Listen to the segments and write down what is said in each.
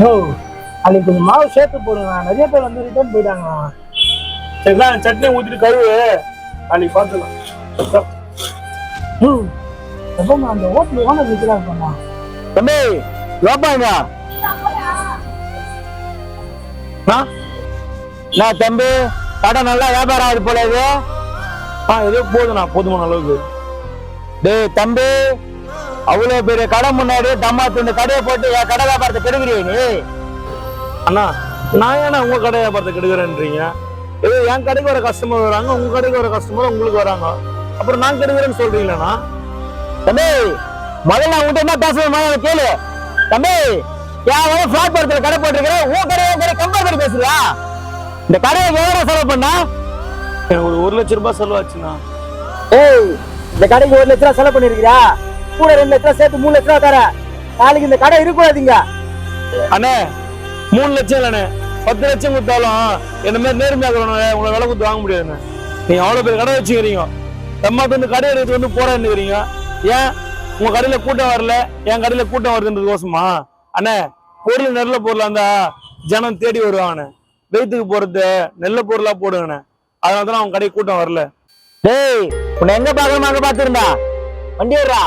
ஓ அன்னைக்கு கொஞ்சம் மாவு சேர்த்து போடுங்க, நிறைய பேர் வந்து ரிட்டர்ன் போயிட்டாங்க. சரிதான், சட்னி ஊற்றிட்டு கழுவு, அன்னைக்கு பார்த்துக்கலாம். எப்பமா அந்த ஹோட்டல் ஓனர் நிற்கிறா இருப்பாங்க. தம்பி யோப்பாங்க நான் தம்பி கடை நல்லா வியாபாரம் ஆகுது போல இது. ஏதோ போதுண்ணா, போதுமான அளவுக்கு. டேய் தம்பி, அவ்வளவு பெரிய கடை முன்னாடி தம்மா துண்டு கடையை போட்டு என் கடை வியாபாரத்தை கெடுக்கிறீ நீ. அண்ணா நான் ஏன்னா உங்க கடை வியாபாரத்தை கெடுக்கிறேன்றீங்க? ஏதோ என் கடைக்கு வர கஸ்டமர் வராங்க, உங்க கடைக்கு வர கஸ்டமர் உங்களுக்கு வராங்க, அப்புறம் நான் கெடுக்கிறேன்னு சொல்றீங்களா? தம்பி முதல்ல உங்ககிட்ட என்ன பேசுறேன் கேளு. தம்பி என் பிளாட்பாரத்தில் கடை போட்டிருக்கிறேன், உன் கடை கம்பேர் பண்ணி பேசுறியா? இந்த கடையை எவ்வளவு செலவு பண்ணா? எனக்கு ஒரு 1 லட்சம் ரூபாய் செலவாச்சுண்ணா. ஏய், இந்த கடைக்கு 1 லட்சம் ரூபாய் செலவு பண்ணிருக்கியா? கூட 2 லட்சம் ரூபாய் சேர்த்து 3 லட்சம் ரூபாய் தர. நாளைக்கு இந்த கடை இருக்கக்கூடாதுங்க. அண்ணே 3 லட்சம் இல்லண்ணே, 10 லட்சம் கொடுத்தாலும் என்ன மாதிரி நேர்மையாக உங்களை விலை கொடுத்து வாங்க முடியாதுண்ணே. நீங்க அவ்வளவு பேர் கடை வச்சுக்கிறீங்க, தம்மா வந்து கடை எடுத்து வந்து போறேன்னுக்கிறீங்க. ஏன் உங்க கடையில கூட்டம் வரல, என் கடையில கூட்டம் வருதுன்றது கோசமா? அண்ணே பொருள் நல்ல பொருளா இருந்தா ஜனம் தேடி வருவாங்கண்ணே. வெயித்துக்கு போறது நல்ல பொருளா போடுங்கண்ணே, அதனாலதான் அவங்க கடைக்கு கூட்டம் வரல. டேய் உன்னை எங்க பாக்கணுமா அங்க பாத்துருந்தா வண்டி ஏறா.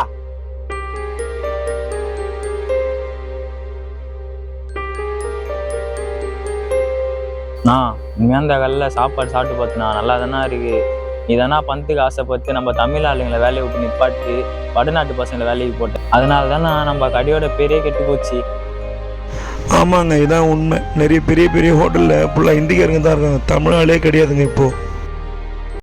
இனிமே அந்த கல்ல சாப்பாடு சாப்பிட்டு பார்த்துனா நல்லா தானே இருக்கு. நீதானா பணத்துக்கு ஆசைப்பட்டு நம்ம தமிழ் ஆளுங்களை வேலையை விட்டு நிப்பாட்டி வடநாட்டு பசங்களை வேலைக்கு போட்டேன். அதனால தானே நம்ம கடையோட பேரே கெட்டு போச்சு. ஆமாங்க, இதான் உண்மை. நிறைய பெரிய பெரிய ஹோட்டலில் ஃபுல்லாக ஹிந்திக்காரங்க தான் இருக்காங்க, தமிழ் ஆளே கிடையாதுங்க இப்போ.